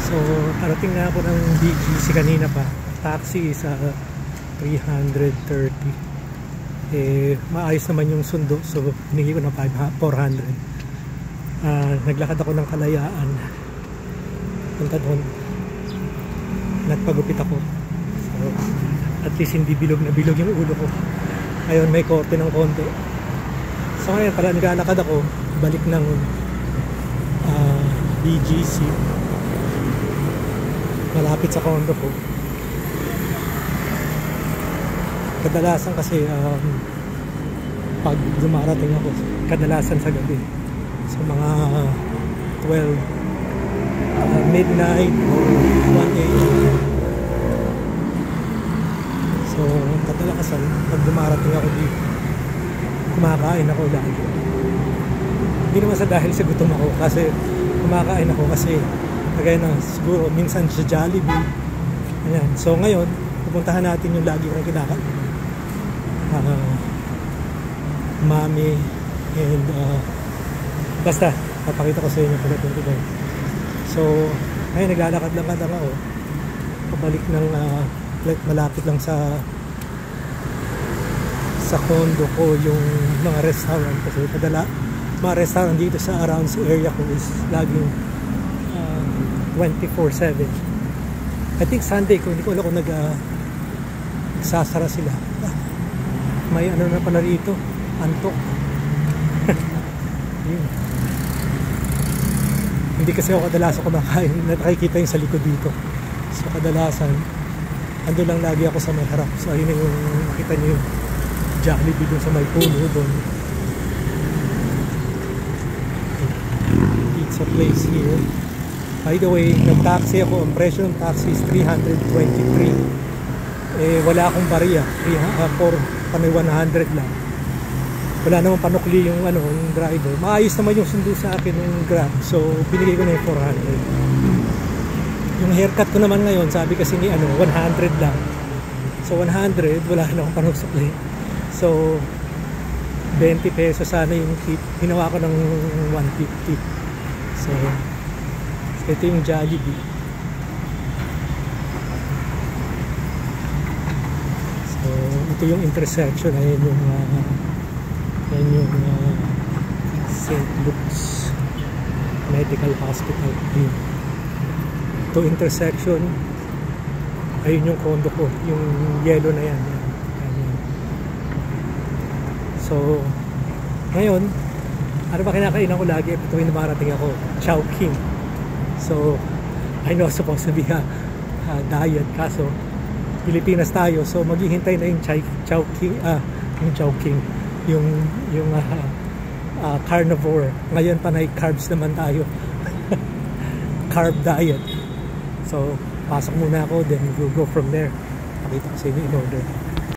So parating na ako ng BGC kanina pa. Taxi sa 330. Maayos naman yung sundo, so hiningi ko ng 400. Naglakad ako ng Kalayaan punta doon, nagpagupit ako, so at least hindi bilog na bilog yung ulo ko. Ngayon may korte ng konti, so ngayon pala naglalakad ako balik ng BGC malapit sa condo ko. Kadalasan kasi pag dumarating ako, kadalasan sa gabi, so mga 12 midnight or 1 AM. So kadalasan pag dumarating ako dito, kumakain ako lagi. Hindi naman sa dahil sa gutom ako, kasi kumakain ako kasi kagaya na siguro minsan sa Jollibee. Ayan. So ngayon pupuntahan natin yung lagi kong kinakain, Mami, and basta papakita ko sa inyo pagdating ko doon. So ngayon naglalakad-lakad ako pabalik ng malapit lang sa condo ko yung mga restaurant, kasi mga restaurant dito sa around sa area ko is laging 24/7. I think Sunday ko, hindi ko alam kung nagsasara sila. May ano na pala rito, antok. Yun. Hindi kasi ako kadalasan kumakain, nakikita yung sa likod dito. So kadalasan ando lang lagi ako sa may harap. So ayun yung nakita niyo yung Jollibee dun sa may puno doon. Pizza place here. By the way, nag-taxi ako. Ang presyo ng taxi is 323. Wala akong bariya. 100 lang. Wala namang panukli yung yung driver. Maayos naman yung sundo sa akin ng Grab. So binigay ko na yung 400. Yung haircut ko naman ngayon, sabi kasi ni 100 lang. So 100, wala na akong panukli. So 20 pesos sana yung tip. Hinawa ko ng 150. So ito yung Jollibee. So ito yung intersection. Ayan yung St. Luke's Medical Hospital. Ito intersection. Ayun yung condo ko, yung yellow na yan. So ngayon, ano ba kinakainan ko lagi tuwing marating ako? Chowking. So I know supposed to be a diet, kaso Pilipinas tayo, so maghihintay na yung Chowking, yung carnivore. Ngayon panay carbs naman tayo. Carb diet. So pasok muna ako, then we'll go from there. Pakita ko sa inyo in order.